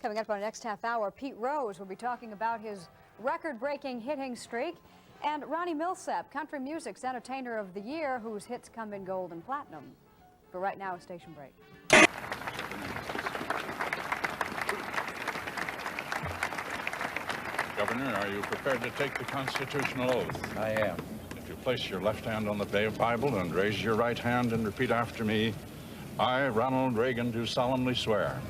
Coming up on the next half hour, Pete Rose will be talking about his record-breaking hitting streak, and Ronnie Milsap, country music's entertainer of the year, whose hits come in gold and platinum. But right now, a station break. Governor, are you prepared to take the constitutional oath? I am. If you place your left hand on the Bible and raise your right hand and repeat after me, I, Ronald Reagan, do solemnly swear.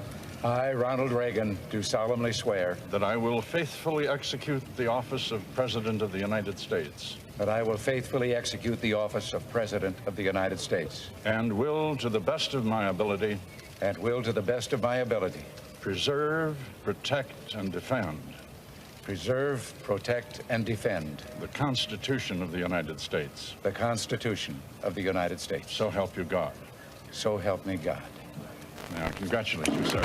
I, Ronald Reagan, do solemnly swear that I will faithfully execute the office of President of the United States. that I will faithfully execute the office of President of the United States. And will, to the best of my ability, preserve, protect, and defend. Preserve, protect, and defend. The Constitution of the United States. The Constitution of the United States. So help you God. So help me God. Now, I congratulate you, sir.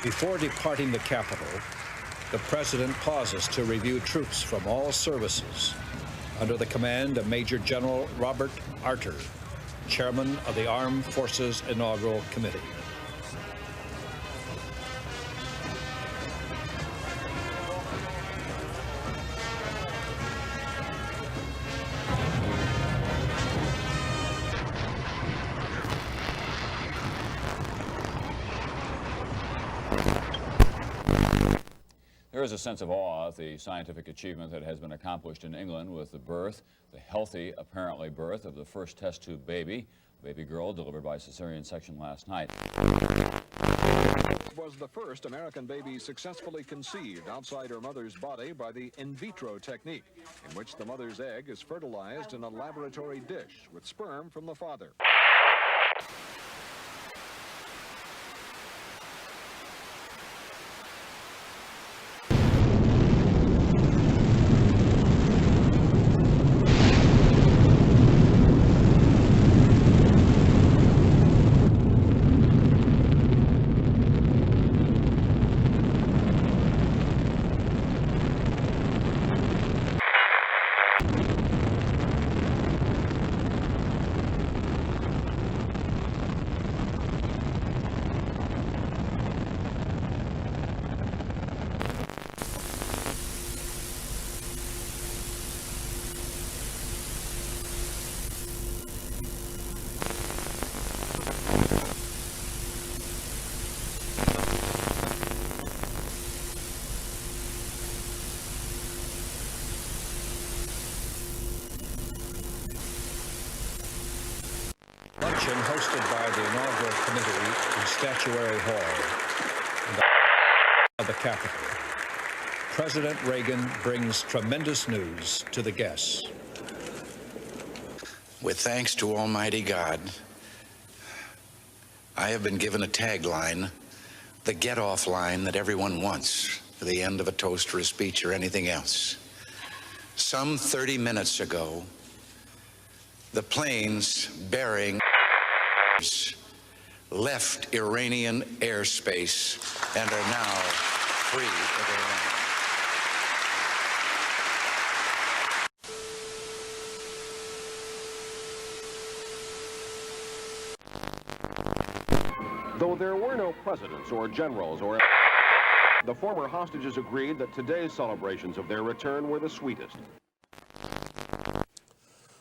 Before departing the Capitol, the President pauses to review troops from all services under the command of Major General Robert Arter, Chairman of the Armed Forces Inaugural Committee. There is a sense of awe at the scientific achievement that has been accomplished in England with the birth, the healthy, apparently, birth of the first test tube baby, a baby girl delivered by cesarean section last night. Was the first American baby successfully conceived outside her mother's body by the in vitro technique, in which the mother's egg is fertilized in a laboratory dish with sperm from the father. Luncheon hosted by the inaugural committee in Statuary Hall of the Capitol. President Reagan brings tremendous news to the guests. With thanks to Almighty God, I have been given a tagline, the get-off line that everyone wants for the end of a toast or a speech or anything else. Some 30 minutes ago, the planes bearing left Iranian airspace and are now free of Iran. Though there were no presidents or generals or the former hostages agreed that today's celebrations of their return were the sweetest.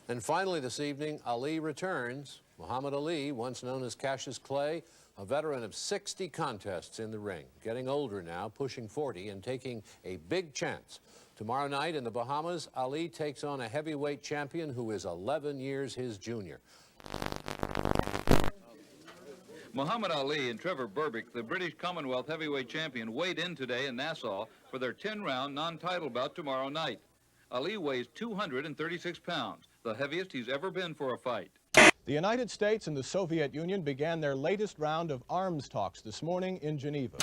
And finally this evening, Ali returns. Muhammad Ali, once known as Cassius Clay, a veteran of 60 contests in the ring, getting older now, pushing 40, and taking a big chance. Tomorrow night in the Bahamas, Ali takes on a heavyweight champion who is 11 years his junior. Muhammad Ali and Trevor Berbick, the British Commonwealth heavyweight champion, weighed in today in Nassau for their 10-round non-title bout tomorrow night. Ali weighs 236 pounds, the heaviest he's ever been for a fight. The United States and the Soviet Union began their latest round of arms talks this morning in Geneva.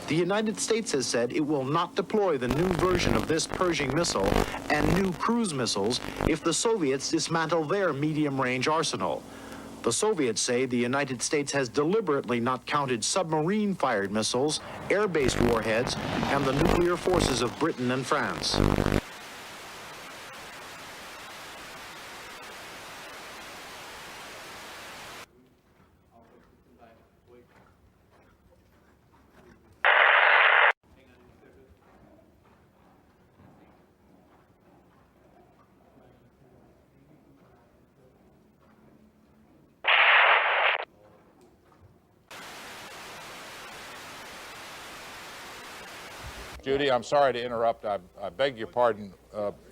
The United States has said it will not deploy the new version of this Pershing missile and new cruise missiles if the Soviets dismantle their medium-range arsenal. The Soviets say the United States has deliberately not counted submarine-fired missiles, air-based warheads, and the nuclear forces of Britain and France. Judy, I'm sorry to interrupt. I beg your pardon.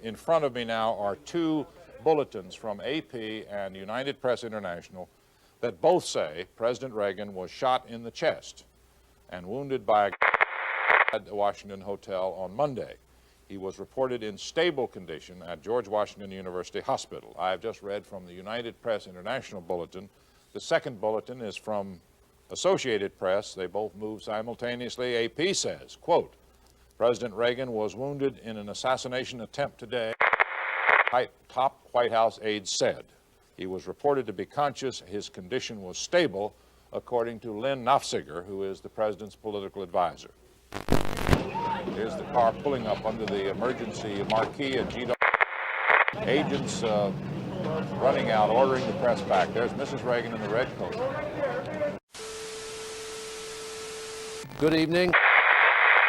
In front of me now are two bulletins from AP and United Press International that both say President Reagan was shot in the chest and wounded by a at the Washington Hotel on Monday. He was reported in stable condition at George Washington University Hospital. I have just read from the United Press International bulletin. The second bulletin is from Associated Press. They both move simultaneously. AP says, quote, President Reagan was wounded in an assassination attempt today, top White House aides said. He was reported to be conscious. His condition was stable, according to Lynn Nofziger, who is the president's political advisor. Here's the car pulling up under the emergency marquee at GW. Agents running out, ordering the press back. There's Mrs. Reagan in the red coat. Good evening.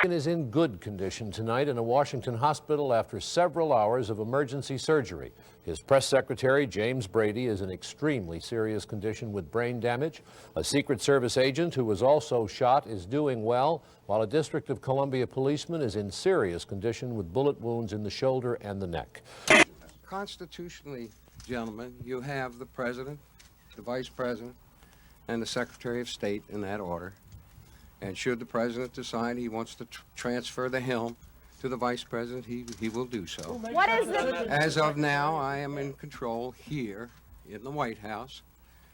Is in good condition tonight in a Washington hospital after several hours of emergency surgery. His press secretary, James Brady, is in extremely serious condition with brain damage. A Secret Service agent who was also shot is doing well, while a District of Columbia policeman is in serious condition with bullet wounds in the shoulder and the neck. Constitutionally, gentlemen, you have the President, the Vice President, and the Secretary of State in that order. And should the President decide he wants to transfer the helm to the Vice President, he will do so. What is this? As of now, I am in control here in the White House,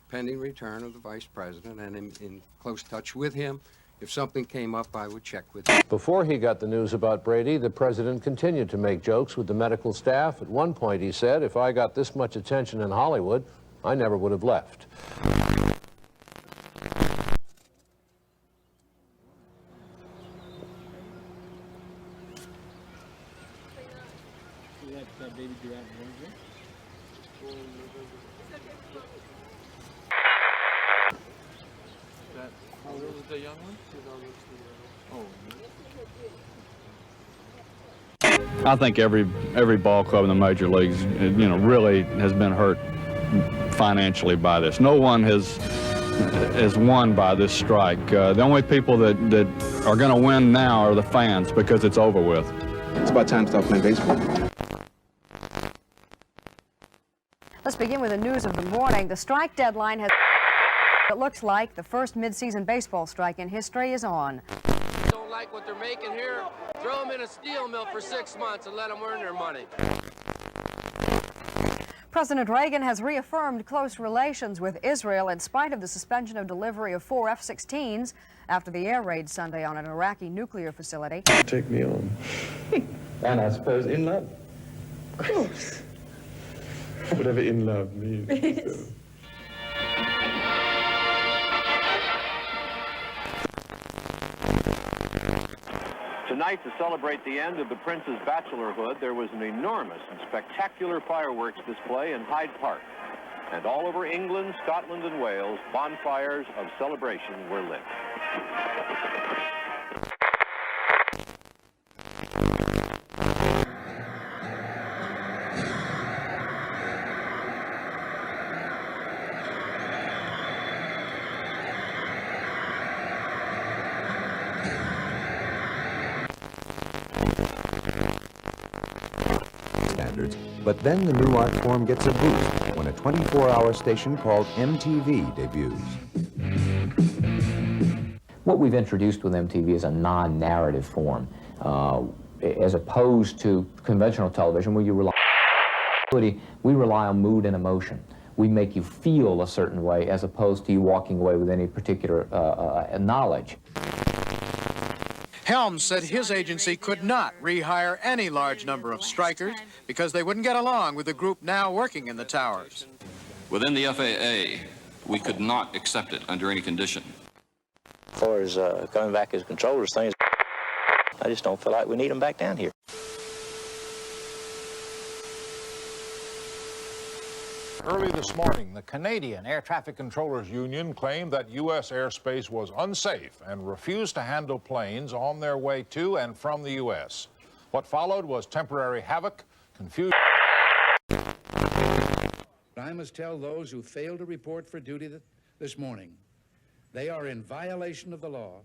pending return of the Vice President, and in close touch with him. If something came up, I would check with him. Before he got the news about Brady, the President continued to make jokes with the medical staff. At one point, he said, if I got this much attention in Hollywood, I never would have left. I think every ball club in the major leagues, really has been hurt financially by this. No one has won by this strike. The only people that are going to win now are the fans because it's over with. It's about time to stop playing baseball. Let's begin with the news of the morning. The strike deadline has... It looks like the first mid-season baseball strike in history is on. Don't like what they're making here, throw them in a steel mill for 6 months and let them earn their money. President Reagan has reaffirmed close relations with Israel in spite of the suspension of delivery of 4 F-16s after the air raid Sunday on an Iraqi nuclear facility. Take me on. And I suppose in love. Of course. Whatever in love means. Tonight, to celebrate the end of the Prince's bachelorhood, there was an enormous and spectacular fireworks display in Hyde Park. And all over England, Scotland, and Wales, bonfires of celebration were lit. But then the new art form gets a boost when a 24-hour station called MTV debuts. What we've introduced with MTV is a non-narrative form, as opposed to conventional television where you rely on mood and emotion. We make you feel a certain way as opposed to you walking away with any particular knowledge. Helms said his agency could not rehire any large number of strikers because they wouldn't get along with the group now working in the towers. Within the FAA, We could not accept it under any condition. As far as coming back as controllers, things, I just don't feel like we need them back down here. Early this morning, the Canadian Air Traffic Controllers Union claimed that U.S. airspace was unsafe and refused to handle planes on their way to and from the U.S. What followed was temporary havoc, confusion. I must tell those who failed to report for duty this morning, they are in violation of the law,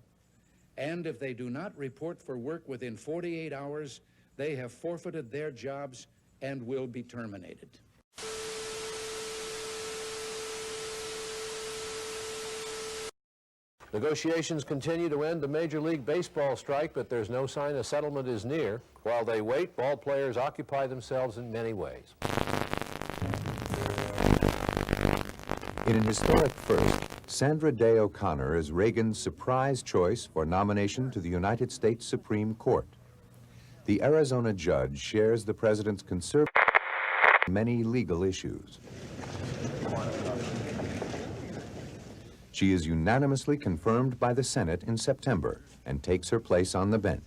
and if they do not report for work within 48 hours, they have forfeited their jobs and will be terminated. Negotiations continue to end the Major League Baseball strike, but there's no sign a settlement is near. While they wait, ball players occupy themselves in many ways. In an historic first, Sandra Day O'Connor is Reagan's surprise choice for nomination to the United States Supreme Court. The Arizona judge shares the president's conservative on many legal issues. She is unanimously confirmed by the Senate in September and takes her place on the bench.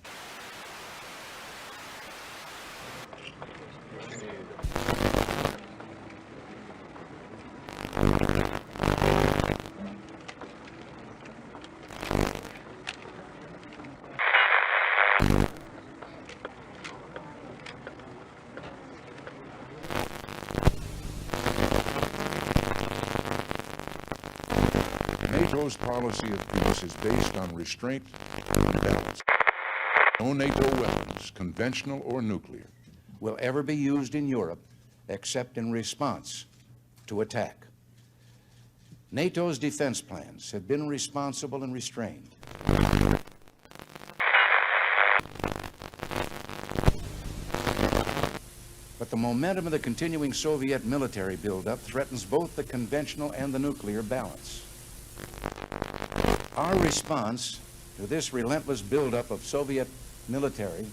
NATO's policy of peace is based on restraint and balance. No NATO weapons, conventional or nuclear, will ever be used in Europe except in response to attack. NATO's defense plans have been responsible and restrained. But the momentum of the continuing Soviet military buildup threatens both the conventional and the nuclear balance. Our response to this relentless buildup of Soviet military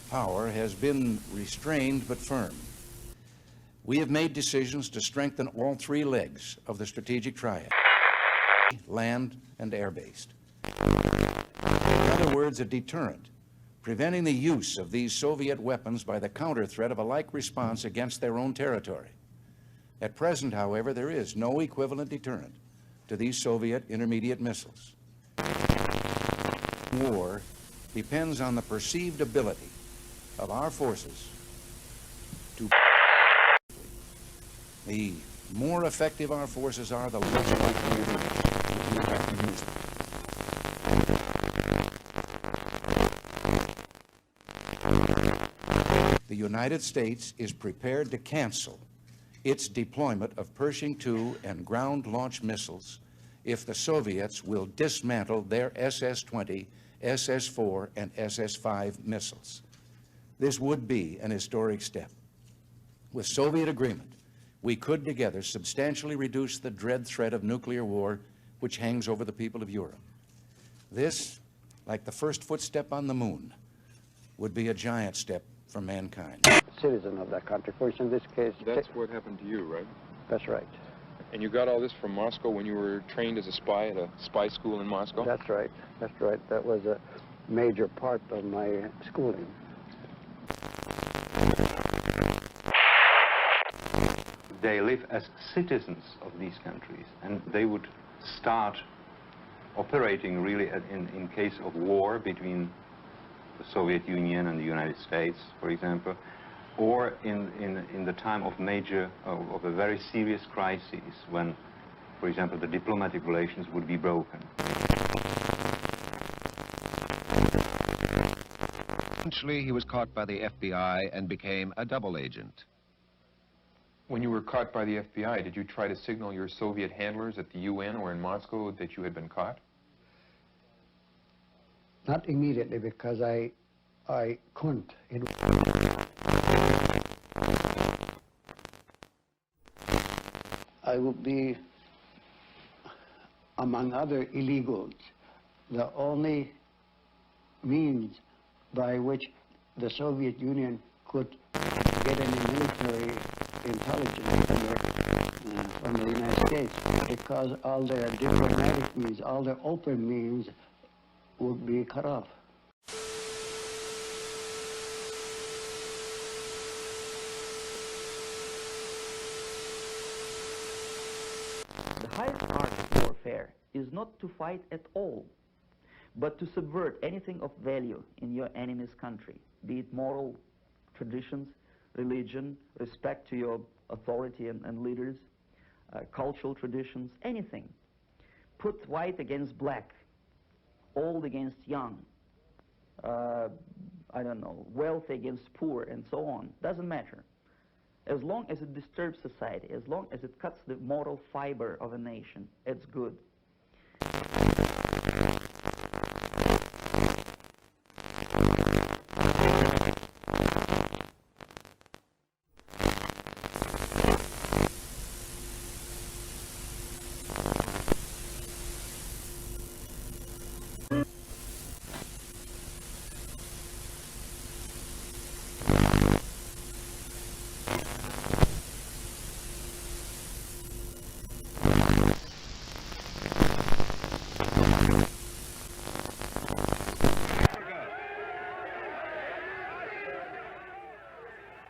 power has been restrained but firm. We have made decisions to strengthen all three legs of the strategic triad: land and air-based. In other words, a deterrent, preventing the use of these Soviet weapons by the counter threat of a like response against their own territory. At present, however, there is no equivalent deterrent to these Soviet intermediate missiles. War depends on the perceived ability of our forces to. The more effective our forces are, the less likely it is that we have to use them. The United States is prepared to cancel its deployment of Pershing II and ground-launched missiles if the Soviets will dismantle their SS-20, SS-4, and SS-5 missiles. This would be an historic step. With Soviet agreement, we could together substantially reduce the dread threat of nuclear war which hangs over the people of Europe. This, like the first footstep on the moon, would be a giant step for mankind. Citizen of that country. For instance, in this case... That's what happened to you, right? That's right. And you got all this from Moscow when you were trained as a spy at a spy school in Moscow? That's right. That's right. That was a major part of my schooling. They live as citizens of these countries, and they would start operating really in case of war between the Soviet Union and the United States, for example, or in the time of of a very serious crisis when, for example, the diplomatic relations would be broken. Eventually, he was caught by the FBI and became a double agent. When you were caught by the FBI, did you try to signal your Soviet handlers at the UN or in Moscow that you had been caught? Not immediately, because I couldn't. I would be, among other illegals, the only means by which the Soviet Union could get any military intelligence from the United States. States because all their diplomatic means, all their open means would be cut off. The highest art of warfare is not to fight at all, but to subvert anything of value in your enemy's country, be it moral traditions, religion, respect to your authority and leaders, cultural traditions, anything. Put white against black, old against young, I don't know, wealthy against poor, and so on. Doesn't matter. As long as it disturbs society, as long as it cuts the moral fiber of a nation, it's good.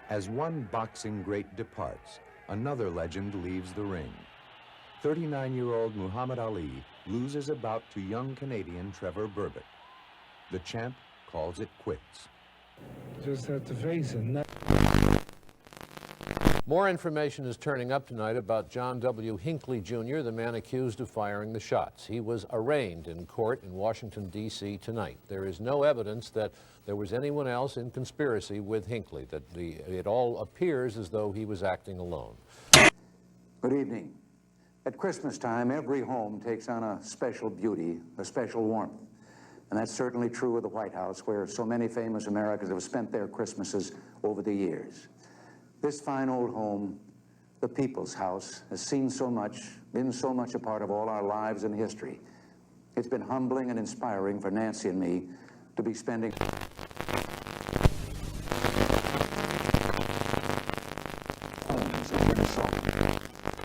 As one boxing great departs, another legend leaves the ring. 39-year-old Muhammad Ali loses a bout to young Canadian Trevor Berbick. The champ calls it quits. Just have to face it. More information is turning up tonight about John W. Hinckley, Jr., the man accused of firing the shots. He was arraigned in court in Washington, D.C. tonight. There is no evidence that there was anyone else in conspiracy with Hinckley, that it all appears as though he was acting alone. Good evening. At Christmas time, every home takes on a special beauty, a special warmth. And that's certainly true of the White House, where so many famous Americans have spent their Christmases over the years. This fine old home, the People's House, has seen so much, been so much a part of all our lives and history. It's been humbling and inspiring for Nancy and me to be spending homes have been assaulted.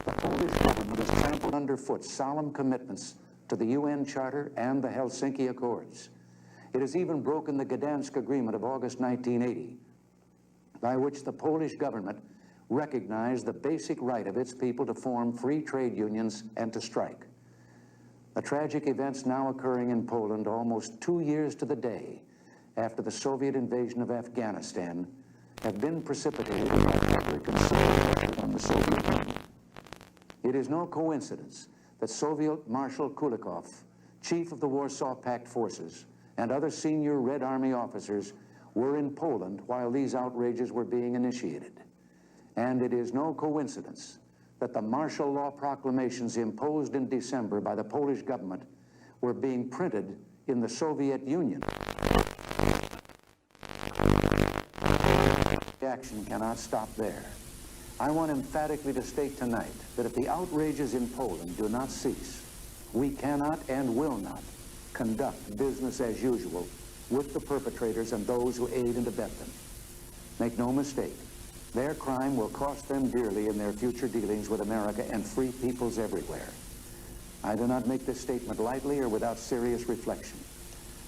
The Polish government has trampled underfoot solemn commitments to the UN Charter and the Helsinki Accords. It has even broken the Gdansk Agreement of August 1980, by which the Polish government recognized the basic right of its people to form free trade unions and to strike. The tragic events now occurring in Poland almost 2 years to the day after the Soviet invasion of Afghanistan have been precipitated by public and civil pressure on the Soviet Union. It is no coincidence that Soviet Marshal Kulikov, chief of the Warsaw Pact forces, and other senior Red Army officers were in Poland while these outrages were being initiated. And it is no coincidence that the martial law proclamations imposed in December by the Polish government were being printed in the Soviet Union. The action cannot stop there. I want emphatically to state tonight that if the outrages in Poland do not cease, we cannot and will not conduct business as usual with the perpetrators and those who aid and abet them. Make no mistake, their crime will cost them dearly in their future dealings with America and free peoples everywhere. I do not make this statement lightly or without serious reflection.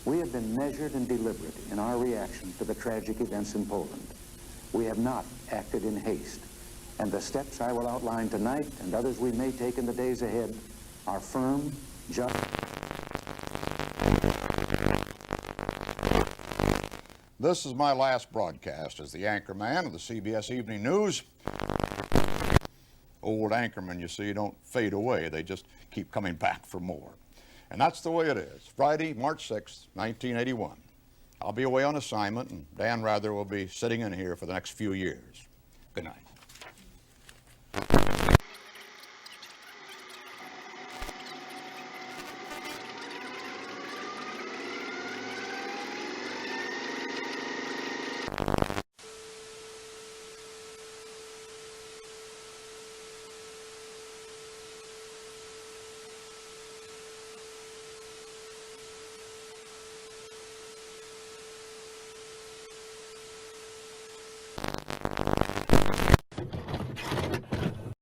We have been measured and deliberate in our reaction to the tragic events in Poland. We have not acted in haste, and the steps I will outline tonight and others we may take in the days ahead are firm, just. This is my last broadcast as the anchorman of the CBS Evening News. Old anchormen, you see, don't fade away. They just keep coming back for more. And that's the way it is. Friday, March 6th, 1981. I'll be away on assignment, and Dan Rather will be sitting in here for the next few years. Good night.